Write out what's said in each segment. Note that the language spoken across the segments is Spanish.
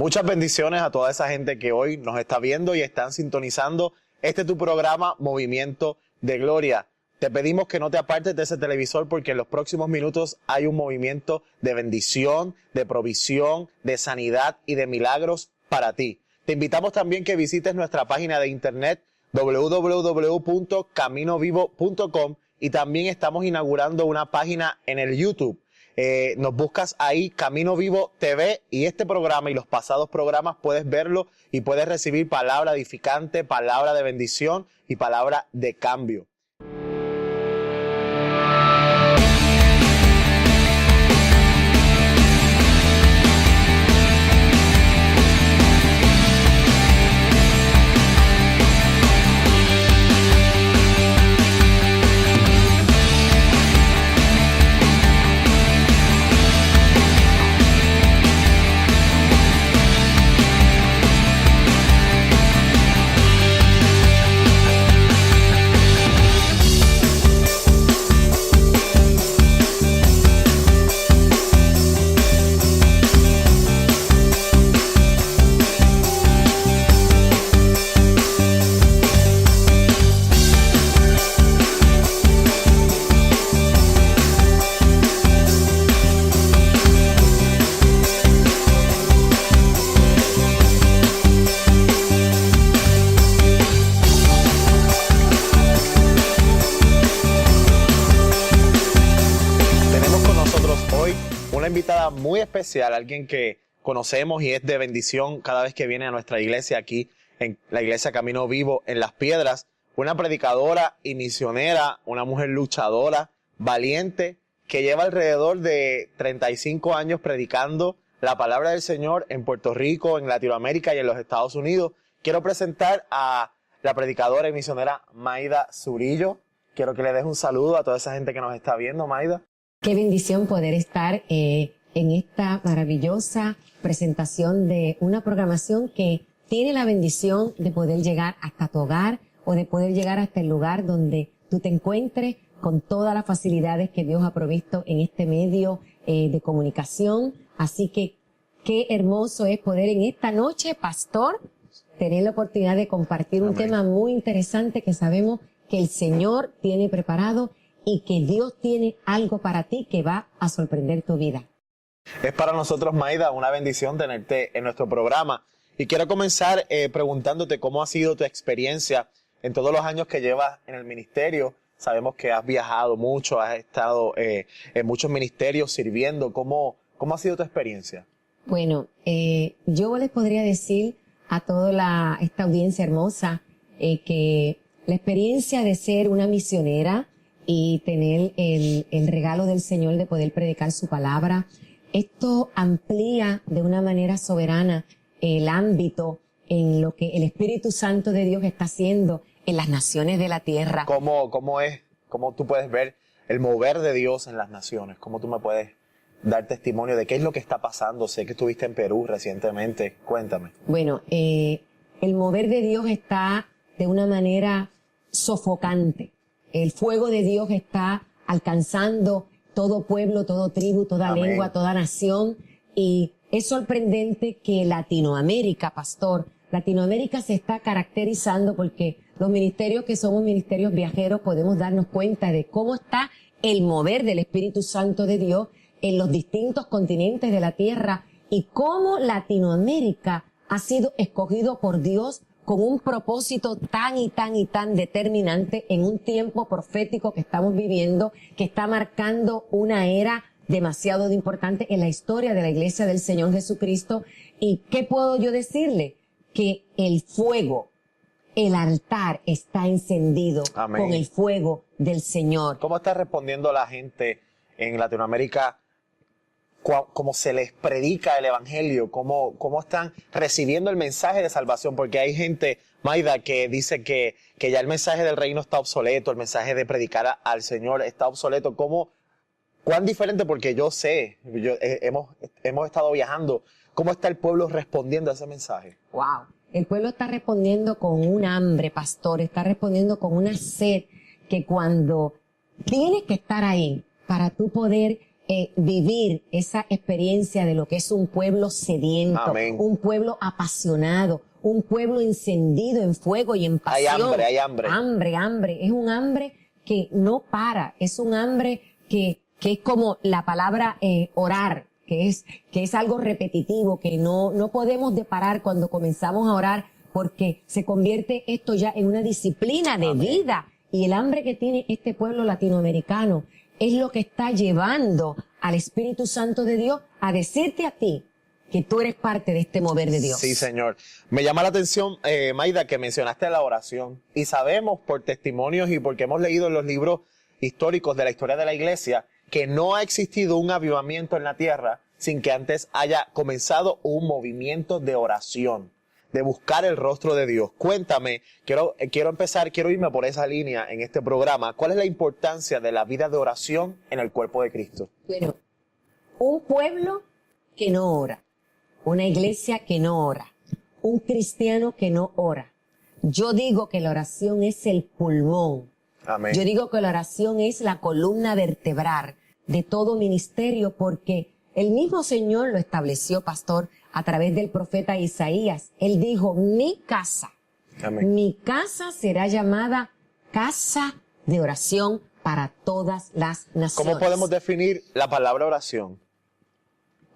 Muchas bendiciones a toda esa gente que hoy nos está viendo y están sintonizando este tu programa Movimiento de Gloria. Te pedimos que no te apartes de ese televisor porque en los próximos minutos hay un movimiento de bendición, de provisión, de sanidad y de milagros para ti. Te invitamos también que visites nuestra página de internet www.caminovivo.com y también estamos inaugurando una página en el YouTube. Nos buscas ahí Camino Vivo TV y este programa y los pasados programas puedes verlo y puedes recibir palabra edificante, palabra de bendición y palabra de cambio. Invitada muy especial, alguien que conocemos y es de bendición cada vez que viene a nuestra iglesia aquí en la iglesia Camino Vivo en Las Piedras, una predicadora y misionera, una mujer luchadora, valiente, que lleva alrededor de 35 años predicando la palabra del Señor en Puerto Rico, en Latinoamérica y en los Estados Unidos. Quiero presentar a la predicadora y misionera Mayda Zurillo. Quiero que le des un saludo a toda esa gente que nos está viendo, Mayda. Qué bendición poder estar en esta maravillosa presentación de una programación que tiene la bendición de poder llegar hasta tu hogar o de poder llegar hasta el lugar donde tú te encuentres con todas las facilidades que Dios ha provisto en este medio de comunicación. Así que qué hermoso es poder en esta noche, pastor, tener la oportunidad de compartir un tema muy interesante que sabemos que el Señor tiene preparado y que Dios tiene algo para ti que va a sorprender tu vida. Es para nosotros, Mayda, una bendición tenerte en nuestro programa. Y quiero comenzar preguntándote cómo ha sido tu experiencia en todos los años que llevas en el ministerio. Sabemos que has viajado mucho, has estado en muchos ministerios sirviendo. ¿Cómo ha sido tu experiencia? Bueno, yo les podría decir a toda esta audiencia hermosa que la experiencia de ser una misionera y tener el regalo del Señor de poder predicar su palabra, esto amplía de una manera soberana el ámbito en lo que el Espíritu Santo de Dios está haciendo en las naciones de la tierra. ¿Cómo tú puedes ver el mover de Dios en las naciones? ¿Cómo tú me puedes dar testimonio de qué es lo que está pasando? Sé que estuviste en Perú recientemente. Cuéntame. Bueno, el mover de Dios está de una manera sofocante. El fuego de Dios está alcanzando todo pueblo, todo tribu, toda Amén. Lengua, toda nación. Y es sorprendente que Latinoamérica, pastor, Latinoamérica se está caracterizando porque los ministerios que somos ministerios viajeros podemos darnos cuenta de cómo está el mover del Espíritu Santo de Dios en los distintos continentes de la tierra y cómo Latinoamérica ha sido escogido por Dios con un propósito tan y tan y tan determinante en un tiempo profético que estamos viviendo, que está marcando una era demasiado importante en la historia de la Iglesia del Señor Jesucristo. ¿Y qué puedo yo decirle? Que el fuego, el altar está encendido. Amén. Con el fuego del Señor. ¿Cómo está respondiendo la gente en Latinoamérica? ¿Cómo se les predica el evangelio? ¿Cómo están recibiendo el mensaje de salvación? Porque hay gente, Mayda, que dice que ya el mensaje del reino está obsoleto, el mensaje de predicar al Señor está obsoleto. ¿Cuán diferente? Porque yo sé, hemos estado viajando. ¿Cómo está el pueblo respondiendo a ese mensaje? Wow. El pueblo está respondiendo con un hambre, pastor, está respondiendo con una sed que cuando tienes que estar ahí para tú poder vivir esa experiencia de lo que es un pueblo sediento, Amén. un pueblo apasionado, un pueblo encendido en fuego y en pasión. Hay hambre. Hambre. Es un hambre que no para, es un hambre que es como la palabra orar, que es algo repetitivo, que no podemos deparar cuando comenzamos a orar, porque se convierte esto ya en una disciplina de Amén. vida. Y el hambre que tiene este pueblo latinoamericano es lo que está llevando al Espíritu Santo de Dios a decirte a ti que tú eres parte de este mover de Dios. Sí, Señor. Me llama la atención, Maida, que mencionaste la oración. Y sabemos por testimonios y porque hemos leído en los libros históricos de la historia de la iglesia que no ha existido un avivamiento en la tierra sin que antes haya comenzado un movimiento de oración, de buscar el rostro de Dios. Cuéntame, quiero irme por esa línea en este programa. ¿Cuál es la importancia de la vida de oración en el cuerpo de Cristo? Bueno, un pueblo que no ora, una iglesia que no ora, un cristiano que no ora. Yo digo que la oración es el pulmón. Amén. Yo digo que la oración es la columna vertebral de todo ministerio, porque el mismo Señor lo estableció, pastor, a través del profeta Isaías. Él dijo, mi casa será llamada casa de oración para todas las naciones. ¿Cómo podemos definir la palabra oración?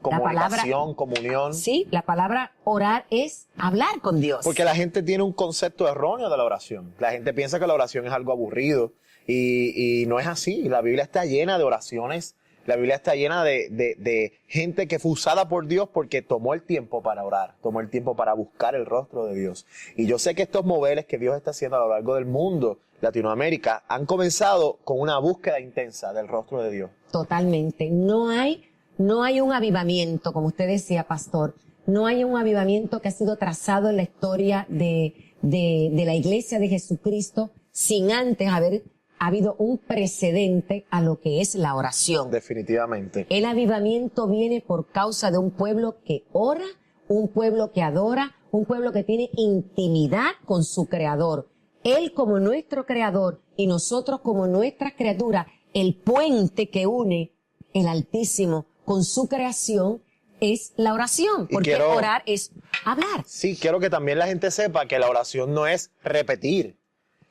Comunicación, comunión. Sí, la palabra orar es hablar con Dios. Porque la gente tiene un concepto erróneo de la oración. La gente piensa que la oración es algo aburrido y no es así. La Biblia está llena de oraciones. La Biblia está llena de gente que fue usada por Dios porque tomó el tiempo para orar, tomó el tiempo para buscar el rostro de Dios. Y yo sé que estos moveres que Dios está haciendo a lo largo del mundo, Latinoamérica, han comenzado con una búsqueda intensa del rostro de Dios. Totalmente. No hay un avivamiento, como usted decía, pastor. No hay un avivamiento que ha sido trazado en la historia de la iglesia de Jesucristo sin antes haber habido un precedente a lo que es la oración. Definitivamente. El avivamiento viene por causa de un pueblo que ora, un pueblo que adora, un pueblo que tiene intimidad con su Creador. Él como nuestro Creador y nosotros como nuestras criaturas, el puente que une el Altísimo con su creación es la oración, porque orar es hablar. Sí, quiero que también la gente sepa que la oración no es repetir,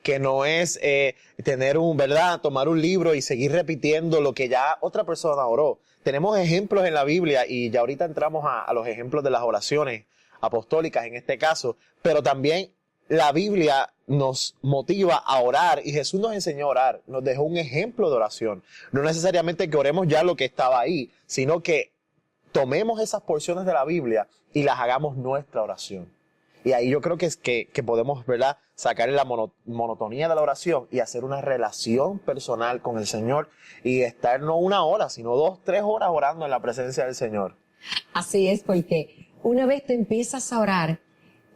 que no es tomar un libro y seguir repitiendo lo que ya otra persona oró. Tenemos ejemplos en la Biblia y ya ahorita entramos a los ejemplos de las oraciones apostólicas en este caso, pero también la Biblia nos motiva a orar y Jesús nos enseñó a orar, nos dejó un ejemplo de oración. No necesariamente que oremos ya lo que estaba ahí, sino que tomemos esas porciones de la Biblia y las hagamos nuestra oración. Y ahí yo creo que podemos, ¿verdad?, sacar la monotonía de la oración y hacer una relación personal con el Señor y estar no 1 hora, sino 2, 3 horas orando en la presencia del Señor. Así es, porque una vez tú empiezas a orar,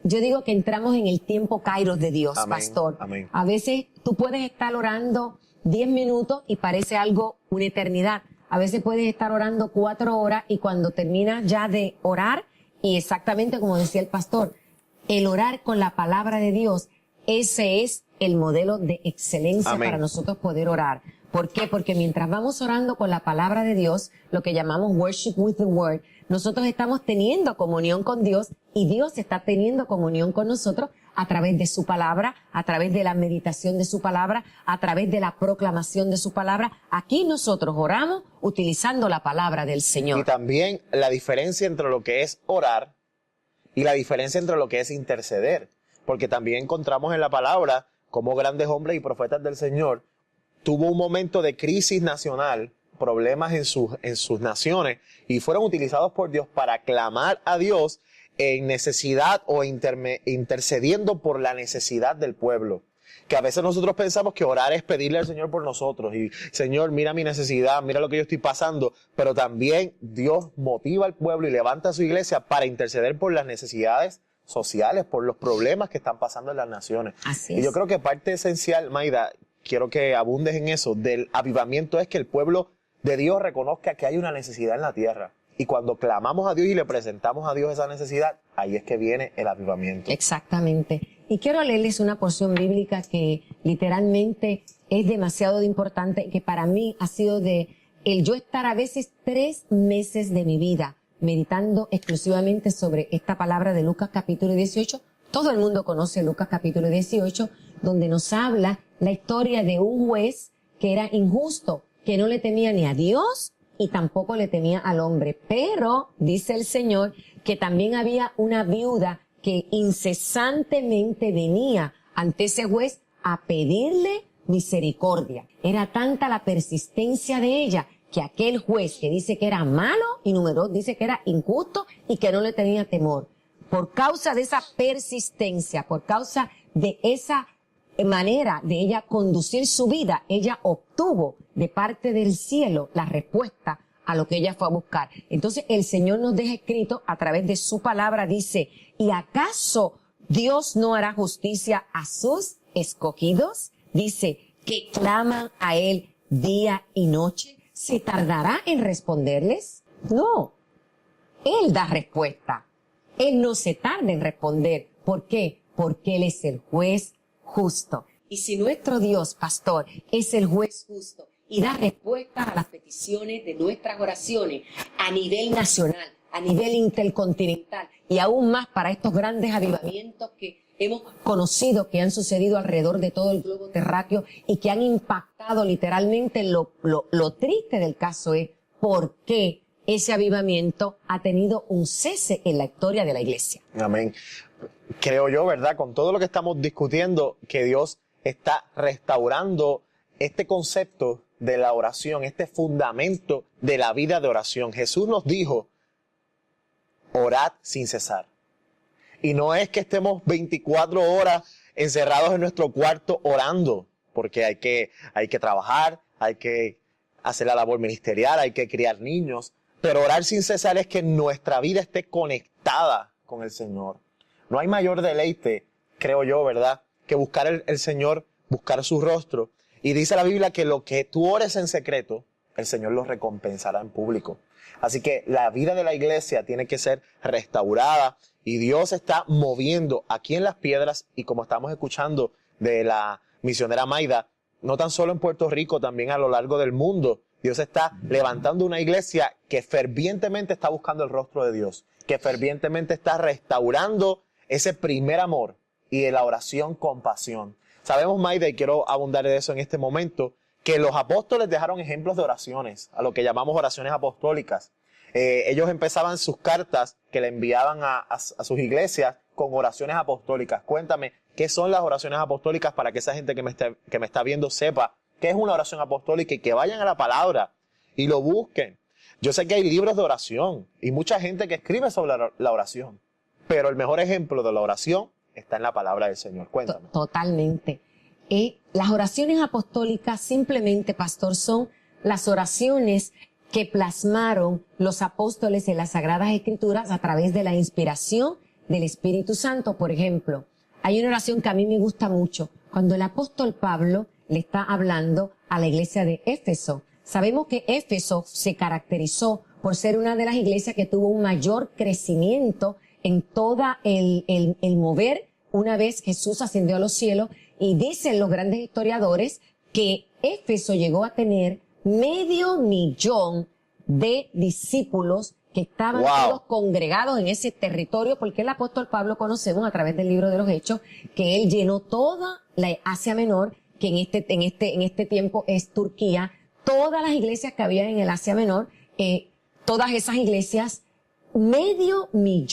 yo digo que entramos en el tiempo kairos de Dios, amén, pastor. Amén. A veces tú puedes estar orando 10 minutos y parece algo, una eternidad. A veces puedes estar orando 4 horas y cuando terminas ya de orar, y exactamente como decía el pastor, el orar con la palabra de Dios, ese es el modelo de excelencia amén, para nosotros poder orar. ¿Por qué? Porque mientras vamos orando con la palabra de Dios, lo que llamamos worship with the word, nosotros estamos teniendo comunión con Dios y Dios está teniendo comunión con nosotros a través de su palabra, a través de la meditación de su palabra, a través de la proclamación de su palabra. Aquí nosotros oramos utilizando la palabra del Señor. Y también la diferencia entre lo que es orar y la diferencia entre lo que es interceder. Porque también encontramos en la palabra cómo grandes hombres y profetas del Señor tuvo un momento de crisis nacional, problemas en sus naciones, y fueron utilizados por Dios para clamar a Dios en necesidad o intercediendo por la necesidad del pueblo. Que a veces nosotros pensamos que orar es pedirle al Señor por nosotros y Señor, mira mi necesidad, mira lo que yo estoy pasando, pero también Dios motiva al pueblo y levanta a su iglesia para interceder por las necesidades sociales, por los problemas que están pasando en las naciones. Así es. Y yo creo que parte esencial, Maida, quiero que abundes en eso, del avivamiento es que el pueblo de Dios reconozca que hay una necesidad en la tierra. Y cuando clamamos a Dios y le presentamos a Dios esa necesidad, ahí es que viene el avivamiento. Exactamente. Y quiero leerles una porción bíblica que literalmente es demasiado importante, que para mí ha sido de el yo estar a veces 3 meses de mi vida meditando exclusivamente sobre esta palabra de Lucas capítulo 18. Todo el mundo conoce Lucas capítulo 18, donde nos habla la historia de un juez que era injusto, que no le temía ni a Dios y tampoco le temía al hombre. Pero dice el Señor que también había una viuda que incesantemente venía ante ese juez a pedirle misericordia. Era tanta la persistencia de ella que aquel juez que dice que era malo y número 2 dice que era injusto y que no le tenía temor. Por causa de esa persistencia, por causa de esa manera de ella conducir su vida, ella obtuvo de parte del cielo la respuesta a lo que ella fue a buscar. Entonces el Señor nos deja escrito a través de su palabra, dice, ¿y acaso Dios no hará justicia a sus escogidos? Dice, que claman a Él día y noche. ¿Se tardará en responderles? No. Él da respuesta. Él no se tarda en responder. ¿Por qué? Porque Él es el juez justo. Y si nuestro Dios, pastor, es el juez justo y da respuesta a las peticiones de nuestras oraciones a nivel nacional, a nivel intercontinental y aún más para estos grandes avivamientos que hemos conocido que han sucedido alrededor de todo el globo terráqueo y que han impactado literalmente, lo triste del caso es por qué ese avivamiento ha tenido un cese en la historia de la iglesia. Amén. Creo yo, ¿verdad? Con todo lo que estamos discutiendo, que Dios está restaurando este concepto de la oración, este fundamento de la vida de oración. Jesús nos dijo, orad sin cesar. Y no es que estemos 24 horas encerrados en nuestro cuarto orando, porque hay que trabajar, hay que hacer la labor ministerial, hay que criar niños. Pero orar sin cesar es que nuestra vida esté conectada con el Señor. No hay mayor deleite, creo yo, ¿verdad?, que buscar el Señor, buscar su rostro. Y dice la Biblia que lo que tú ores en secreto, el Señor lo recompensará en público. Así que la vida de la iglesia tiene que ser restaurada y Dios está moviendo aquí en Las Piedras y como estamos escuchando de la misionera Maida, no tan solo en Puerto Rico, también a lo largo del mundo. Dios está levantando una iglesia que fervientemente está buscando el rostro de Dios, que fervientemente está restaurando ese primer amor y de la oración con pasión. Sabemos, Maida, y quiero abundar de eso en este momento, que los apóstoles dejaron ejemplos de oraciones, a lo que llamamos oraciones apostólicas. Ellos empezaban sus cartas que le enviaban a sus iglesias con oraciones apostólicas. Cuéntame, ¿qué son las oraciones apostólicas para que esa gente que me está viendo sepa qué es una oración apostólica y que vayan a la palabra y lo busquen? Yo sé que hay libros de oración y mucha gente que escribe sobre la oración, pero el mejor ejemplo de la oración está en la palabra del Señor. Cuéntame. Totalmente. Las oraciones apostólicas simplemente, pastor, son las oraciones que plasmaron los apóstoles en las Sagradas Escrituras a través de la inspiración del Espíritu Santo. Por ejemplo, hay una oración que a mí me gusta mucho. Cuando el apóstol Pablo le está hablando a la iglesia de Éfeso. Sabemos que Éfeso se caracterizó por ser una de las iglesias que tuvo un mayor crecimiento en toda el mover una vez Jesús ascendió a los cielos, y dicen los grandes historiadores que Éfeso llegó a tener 500,000 de discípulos que estaban todos congregados en ese territorio, porque el apóstol Pablo conocemos a través del libro de los Hechos que él llenó toda la Asia Menor, que en este tiempo es Turquía, todas las iglesias que había en el Asia Menor, todas esas iglesias, 500,000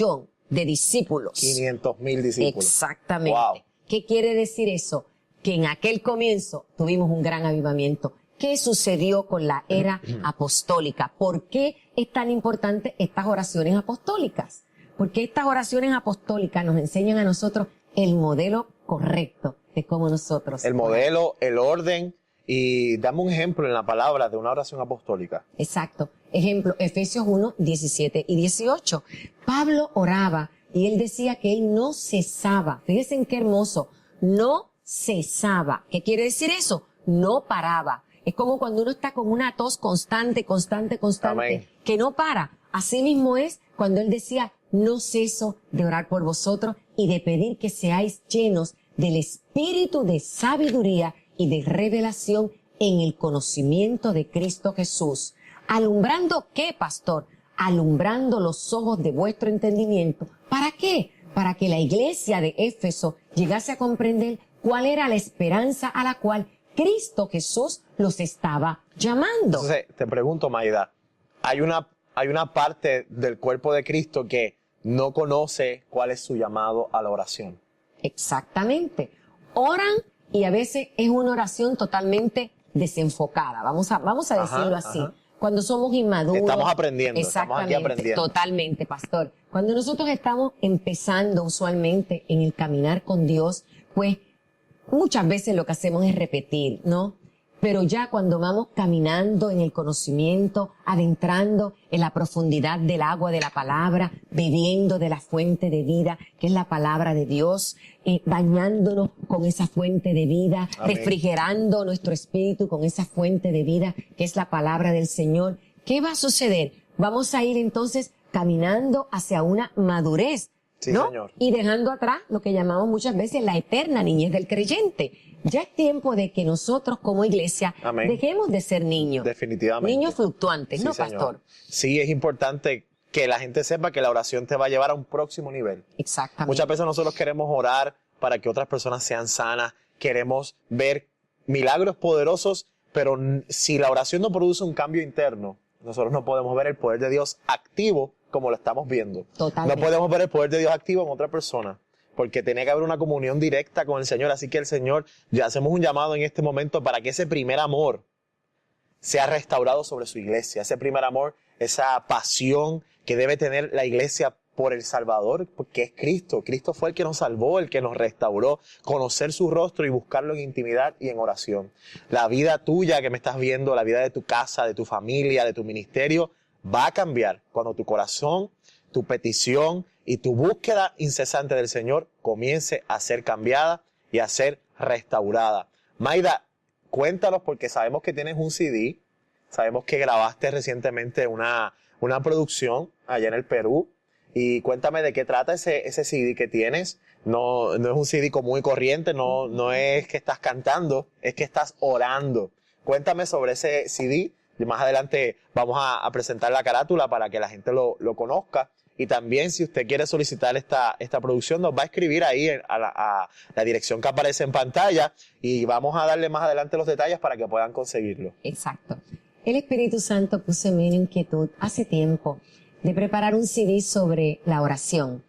de discípulos. 500,000 discípulos. Exactamente. Wow. ¿Qué quiere decir eso? Que en aquel comienzo tuvimos un gran avivamiento. ¿Qué sucedió con la era apostólica? ¿Por qué es tan importante estas oraciones apostólicas? Porque estas oraciones apostólicas nos enseñan a nosotros el modelo correcto de cómo nosotros. El modelo, el orden, y dame un ejemplo en la palabra de una oración apostólica. Exacto. Ejemplo, Efesios 1, 17 y 18. Pablo oraba y él decía que él no cesaba. Fíjense en qué hermoso. No cesaba. ¿Qué quiere decir eso? No paraba. Es como cuando uno está con una tos constante, Amén. que no para. Así mismo es cuando él decía, no ceso de orar por vosotros y de pedir que seáis llenos del espíritu de sabiduría y de revelación en el conocimiento de Cristo Jesús. ¿Alumbrando qué, pastor? Alumbrando los ojos de vuestro entendimiento. ¿Para qué? Para que la iglesia de Éfeso llegase a comprender cuál era la esperanza a la cual Cristo Jesús los estaba llamando. Entonces, te pregunto, Maida, hay una parte del cuerpo de Cristo que no conoce cuál es su llamado a la oración. Exactamente. Oran y a veces es una oración totalmente desenfocada. Vamos a decirlo así. Ajá. Cuando somos inmaduros. Estamos aprendiendo, estamos aquí aprendiendo. Totalmente, pastor. Cuando nosotros estamos empezando usualmente en el caminar con Dios, pues muchas veces lo que hacemos es repetir, ¿no? Pero ya cuando vamos caminando en el conocimiento, adentrando en la profundidad del agua de la palabra, bebiendo de la fuente de vida, que es la palabra de Dios, bañándonos con esa fuente de vida, Amén. Refrigerando nuestro espíritu con esa fuente de vida, que es la palabra del Señor, ¿qué va a suceder? Vamos a ir entonces caminando hacia una madurez, Sí, ¿no? Señor. Y dejando atrás lo que llamamos muchas veces la eterna niñez del creyente. Ya es tiempo de que nosotros como iglesia Amén. dejemos de ser niños. Definitivamente. Niños fluctuantes, Sí, ¿no, señor. pastor? Sí, es importante que la gente sepa que la oración te va a llevar a un próximo nivel. Exactamente. Muchas veces nosotros queremos orar para que otras personas sean sanas, queremos ver milagros poderosos, pero si la oración no produce un cambio interno, nosotros no podemos ver el poder de Dios activo como lo estamos viendo. Totalmente. No podemos ver el poder de Dios activo en otra persona, porque tiene que haber una comunión directa con el Señor. Así que el Señor, ya hacemos un llamado en este momento para que ese primer amor sea restaurado sobre su iglesia. Ese primer amor, esa pasión que debe tener la iglesia por el Salvador, porque es Cristo. Cristo fue el que nos salvó, el que nos restauró. Conocer su rostro y buscarlo en intimidad y en oración. La vida tuya que me estás viendo, la vida de tu casa, de tu familia, de tu ministerio, va a cambiar cuando tu corazón, tu petición y tu búsqueda incesante del Señor comience a ser cambiada y a ser restaurada. Maida, cuéntanos, porque sabemos que tienes un CD, sabemos que grabaste recientemente una producción allá en el Perú, y cuéntame de qué trata ese CD que tienes. No es un CD común y corriente, no es que estás cantando, es que estás orando. Cuéntame sobre ese CD, y más adelante vamos a presentar la carátula para que la gente lo conozca. Y también, si usted quiere solicitar esta producción, nos va a escribir ahí a la dirección que aparece en pantalla, y vamos a darle más adelante los detalles para que puedan conseguirlo. Exacto. El Espíritu Santo puso en mí una inquietud hace tiempo de preparar un CD sobre la oración.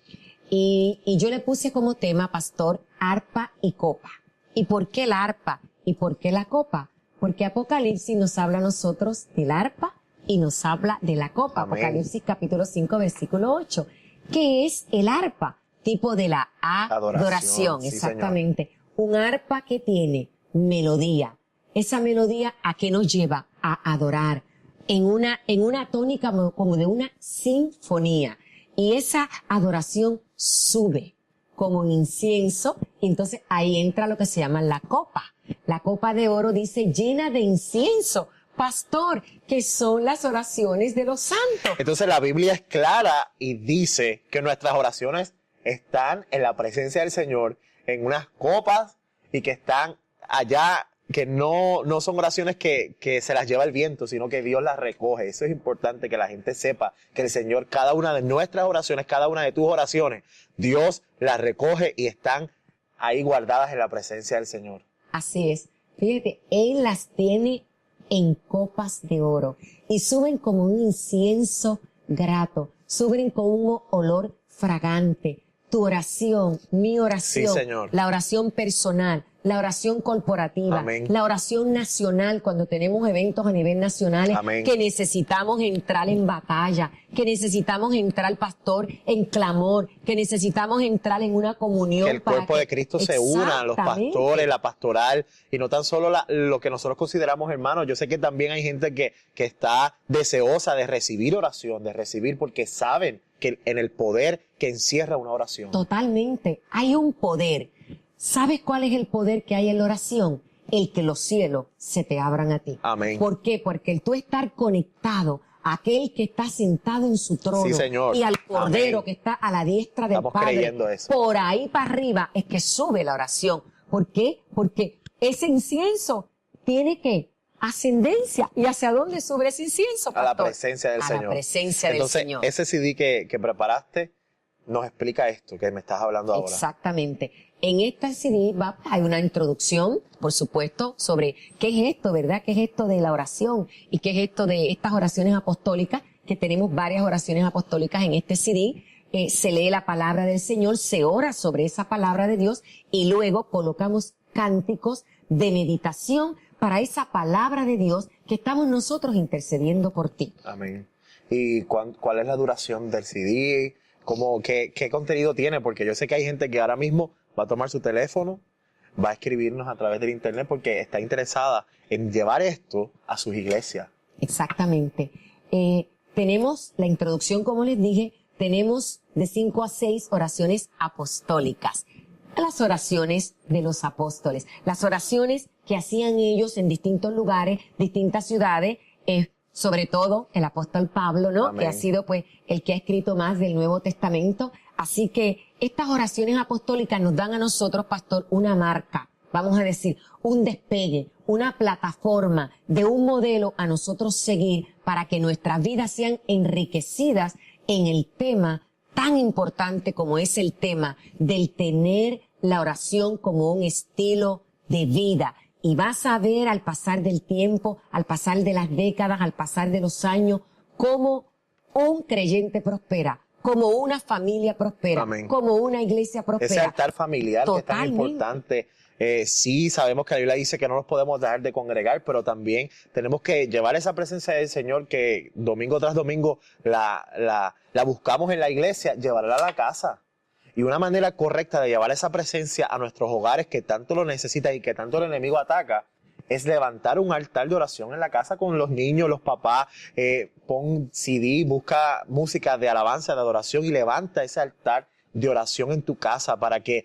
Y yo le puse como tema, pastor, arpa y copa. ¿Y por qué la arpa? ¿Y por qué la copa? Porque Apocalipsis nos habla a nosotros del arpa y nos habla de la copa. Amén. Apocalipsis capítulo 5, versículo 8. ¿Qué es el arpa? Tipo de la adoración. Sí, Exactamente. Un arpa que tiene melodía. Esa melodía, ¿a qué nos lleva? A adorar. En una tónica como de una sinfonía. Y esa adoración sube como un incienso, y entonces ahí entra lo que se llama la copa. La copa de oro dice llena de incienso, pastor, que son las oraciones de los santos. Entonces la Biblia es clara y dice que nuestras oraciones están en la presencia del Señor, en unas copas, y que están allá, que no son oraciones que se las lleva el viento, sino que Dios las recoge. Eso es importante que la gente sepa, que el Señor, cada una de nuestras oraciones, cada una de tus oraciones, Dios las recoge y están ahí guardadas en la presencia del Señor. Así es. Fíjate, Él las tiene en copas de oro y suben como un incienso grato, suben con un olor fragante. Tu oración, mi oración, Sí, Señor. la oración personal, la oración corporativa, Amén. la oración nacional cuando tenemos eventos a nivel nacional, Amén. que necesitamos entrar en batalla, que necesitamos entrar, pastor, en clamor, que necesitamos entrar en una comunión. Que el cuerpo de Cristo se una, los Exactamente. pastores, la pastoral, y no tan solo lo que nosotros consideramos hermanos. Yo sé que también hay gente que está deseosa de recibir oración, de recibir, porque saben que en el poder que encierra una oración. Totalmente. Hay un poder. ¿Sabes cuál es el poder que hay en la oración? El que los cielos se te abran a ti. Amén. ¿Por qué? Porque el tú estar conectado a aquel que está sentado en su trono Sí, Señor. y al Cordero Amén. que está a la diestra del Estamos Padre, creyendo eso. por ahí para arriba es que sube la oración. ¿Por qué? Porque ese incienso tiene que ascendencia. ¿Y hacia dónde sube ese incienso, pastor? A la presencia del Señor. A la presencia del Señor. Entonces, ese CD que preparaste nos explica esto que me estás hablando ahora. Exactamente. En esta CD hay una introducción, por supuesto, sobre qué es esto, ¿verdad? ¿Qué es esto de la oración? ¿Y qué es esto de estas oraciones apostólicas? Que tenemos varias oraciones apostólicas en este CD. Se lee la palabra del Señor, se ora sobre esa palabra de Dios y luego colocamos cánticos de meditación para esa palabra de Dios que estamos nosotros intercediendo por ti. Amén. ¿Y cuál es la duración del CD? ¿Qué contenido tiene? Porque yo sé que hay gente que ahora mismo va a tomar su teléfono, va a escribirnos a través del internet porque está interesada en llevar esto a sus iglesias. Exactamente. Tenemos la introducción, como les dije, tenemos de 5 a 6 oraciones apostólicas. Las oraciones de los apóstoles, las oraciones que hacían ellos en distintos lugares, distintas ciudades, sobre todo el apóstol Pablo, ¿no? Amén. Que ha sido pues el que ha escrito más del Nuevo Testamento. Así que estas oraciones apostólicas nos dan a nosotros, pastor, una marca, vamos a decir, un despegue, una plataforma de un modelo a nosotros seguir para que nuestras vidas sean enriquecidas en el tema tan importante como es el tema del tener la oración como un estilo de vida. Y vas a ver al pasar del tiempo, al pasar de las décadas, al pasar de los años, cómo un creyente prospera, como una familia prospera, Amén. como una iglesia prospera. Ese altar familiar Totalmente. que es tan importante. Sí, sabemos que la Biblia dice que no nos podemos dejar de congregar, pero también tenemos que llevar esa presencia del Señor que domingo tras domingo la buscamos en la iglesia, llevarla a la casa. Y una manera correcta de llevar esa presencia a nuestros hogares que tanto lo necesitan y que tanto el enemigo ataca es levantar un altar de oración en la casa con los niños, los papás, pon CD, busca música de alabanza, de adoración y levanta ese altar de oración en tu casa para que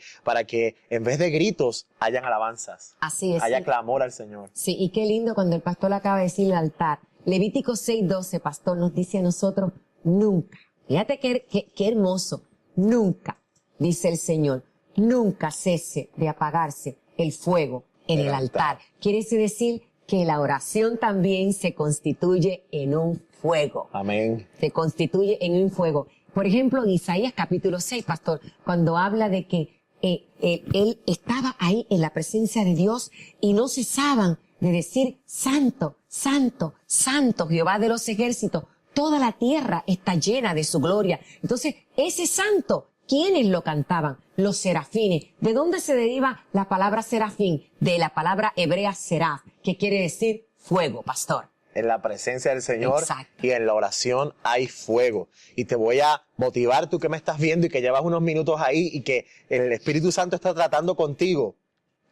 en vez de gritos hayan alabanzas. Así es. Haya Sí. clamor al Señor. Sí, y qué lindo cuando el pastor acaba de decir el altar. Levítico 6:12, pastor, nos dice a nosotros, nunca, fíjate qué hermoso, nunca, dice el Señor, nunca cese de apagarse el fuego en el altar. Quiere decir que la oración también se constituye en un fuego. Amén. Se constituye en un fuego. Por ejemplo, en Isaías capítulo 6, pastor, cuando habla de que él estaba ahí en la presencia de Dios y no cesaban de decir, santo, santo, santo, Jehová de los ejércitos, toda la tierra está llena de su gloria. Entonces, ese santo, ¿quiénes lo cantaban? Los serafines. ¿De dónde se deriva la palabra serafín? De la palabra hebrea seraf, que quiere decir fuego, pastor. En la presencia del Señor. Exacto. Y en la oración hay fuego. Y te voy a motivar, tú que me estás viendo y que llevas unos minutos ahí y que el Espíritu Santo está tratando contigo.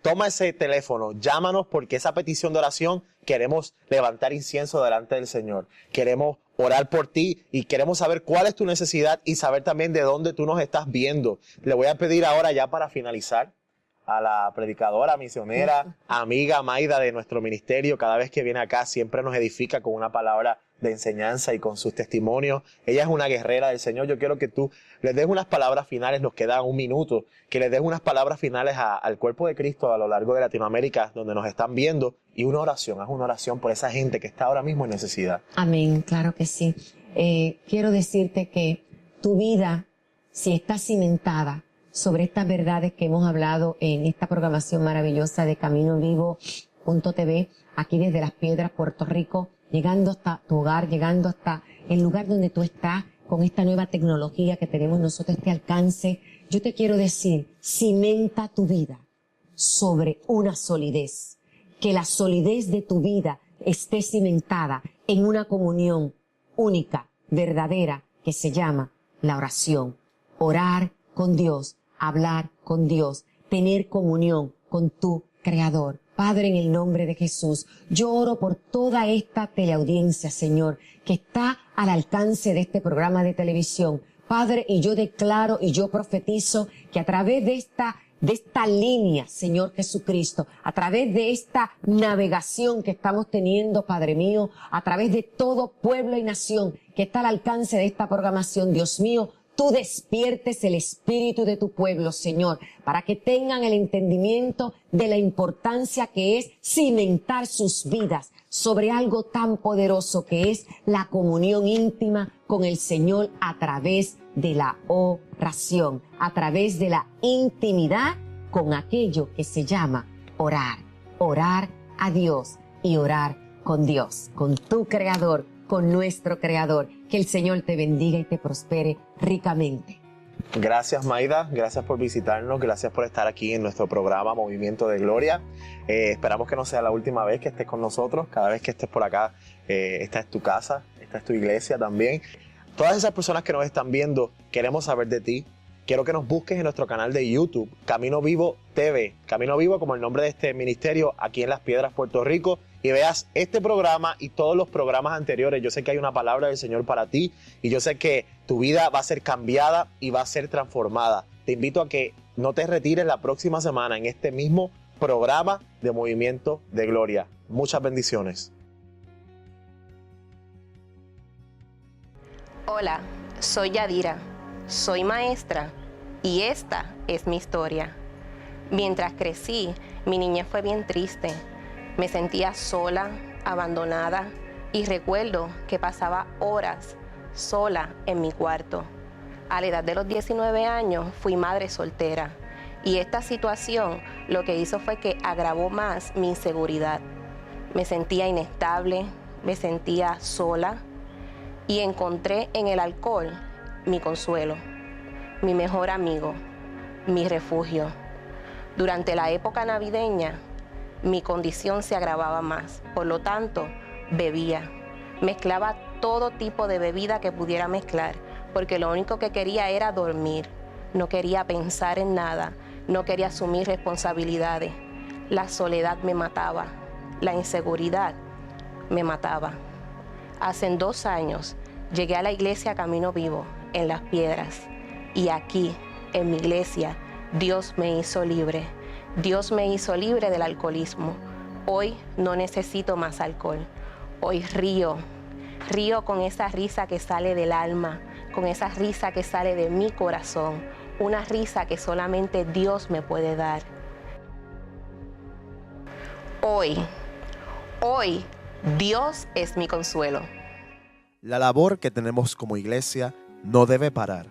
Toma ese teléfono, llámanos porque esa petición de oración queremos levantar incienso delante del Señor. Queremos orar por ti y queremos saber cuál es tu necesidad y saber también de dónde tú nos estás viendo. Le voy a pedir ahora ya para finalizar a la predicadora, misionera, amiga Maida de nuestro ministerio. Cada vez que viene acá siempre nos edifica con una palabra de enseñanza y con sus testimonios. Ella es una guerrera del Señor. Yo quiero que tú les des unas palabras finales, nos queda un minuto, que les des unas palabras finales al cuerpo de Cristo a lo largo de Latinoamérica, donde nos están viendo, y una oración, haz una oración por esa gente que está ahora mismo en necesidad. Amén, claro que sí. Quiero decirte que tu vida, si está cimentada sobre estas verdades que hemos hablado en esta programación maravillosa de CaminoVivo.tv, aquí desde Las Piedras, Puerto Rico, llegando hasta tu hogar, llegando hasta el lugar donde tú estás, con esta nueva tecnología que tenemos nosotros, este alcance, yo te quiero decir, cimenta tu vida sobre una solidez, que la solidez de tu vida esté cimentada en una comunión única, verdadera, que se llama la oración. Orar con Dios, hablar con Dios, tener comunión con tu Creador. Padre, en el nombre de Jesús, yo oro por toda esta teleaudiencia, Señor, que está al alcance de este programa de televisión. Padre, y yo declaro y yo profetizo que a través de esta línea, Señor Jesucristo, a través de esta navegación que estamos teniendo, Padre mío, a través de todo pueblo y nación que está al alcance de esta programación, Dios mío, tú despiertes el espíritu de tu pueblo, Señor, para que tengan el entendimiento de la importancia que es cimentar sus vidas sobre algo tan poderoso que es la comunión íntima con el Señor a través de la oración, a través de la intimidad con aquello que se llama orar. Orar a Dios y orar con Dios, con tu Creador, con nuestro Creador. Que el Señor te bendiga y te prospere ricamente. Gracias, Mayda. Gracias por visitarnos. Gracias por estar aquí en nuestro programa Movimiento de Gloria. Esperamos que no sea la última vez que estés con nosotros. Cada vez que estés por acá, esta es tu casa, esta es tu iglesia también. Todas esas personas que nos están viendo, queremos saber de ti. Quiero que nos busques en nuestro canal de YouTube, Camino Vivo TV. Camino Vivo como el nombre de este ministerio aquí en Las Piedras, Puerto Rico. Y veas este programa y todos los programas anteriores. Yo sé que hay una palabra del Señor para ti y yo sé que tu vida va a ser cambiada y va a ser transformada. Te invito a que no te retires la próxima semana en este mismo programa de Movimiento de Gloria. Muchas bendiciones. Hola, soy Yadira, soy maestra y esta es mi historia. Mientras crecí, mi niñez fue bien triste. Me sentía sola, abandonada y recuerdo que pasaba horas sola en mi cuarto. A la edad de los 19 años fui madre soltera y esta situación lo que hizo fue que agravó más mi inseguridad. Me sentía inestable, me sentía sola y encontré en el alcohol mi consuelo, mi mejor amigo, mi refugio. Durante la época navideña, mi condición se agravaba más, por lo tanto, bebía. Mezclaba todo tipo de bebida que pudiera mezclar, porque lo único que quería era dormir. No quería pensar en nada, no quería asumir responsabilidades. La soledad me mataba, la inseguridad me mataba. Hace 2 años llegué a la iglesia Camino Vivo, en Las Piedras, y aquí, en mi iglesia, Dios me hizo libre. Dios me hizo libre del alcoholismo. Hoy no necesito más alcohol. Hoy río con esa risa que sale del alma, con esa risa que sale de mi corazón, una risa que solamente Dios me puede dar. Hoy, Dios es mi consuelo. La labor que tenemos como iglesia no debe parar.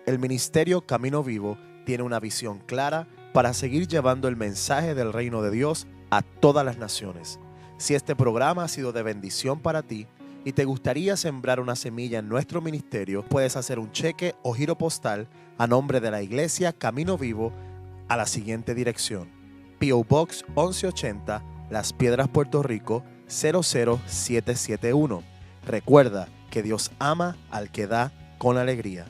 El ministerio Camino Vivo tiene una visión clara para seguir llevando el mensaje del reino de Dios a todas las naciones. Si este programa ha sido de bendición para ti y te gustaría sembrar una semilla en nuestro ministerio, puedes hacer un cheque o giro postal a nombre de la iglesia Camino Vivo a la siguiente dirección: P.O. Box 1180, Las Piedras, Puerto Rico 00771. Recuerda que Dios ama al que da con alegría.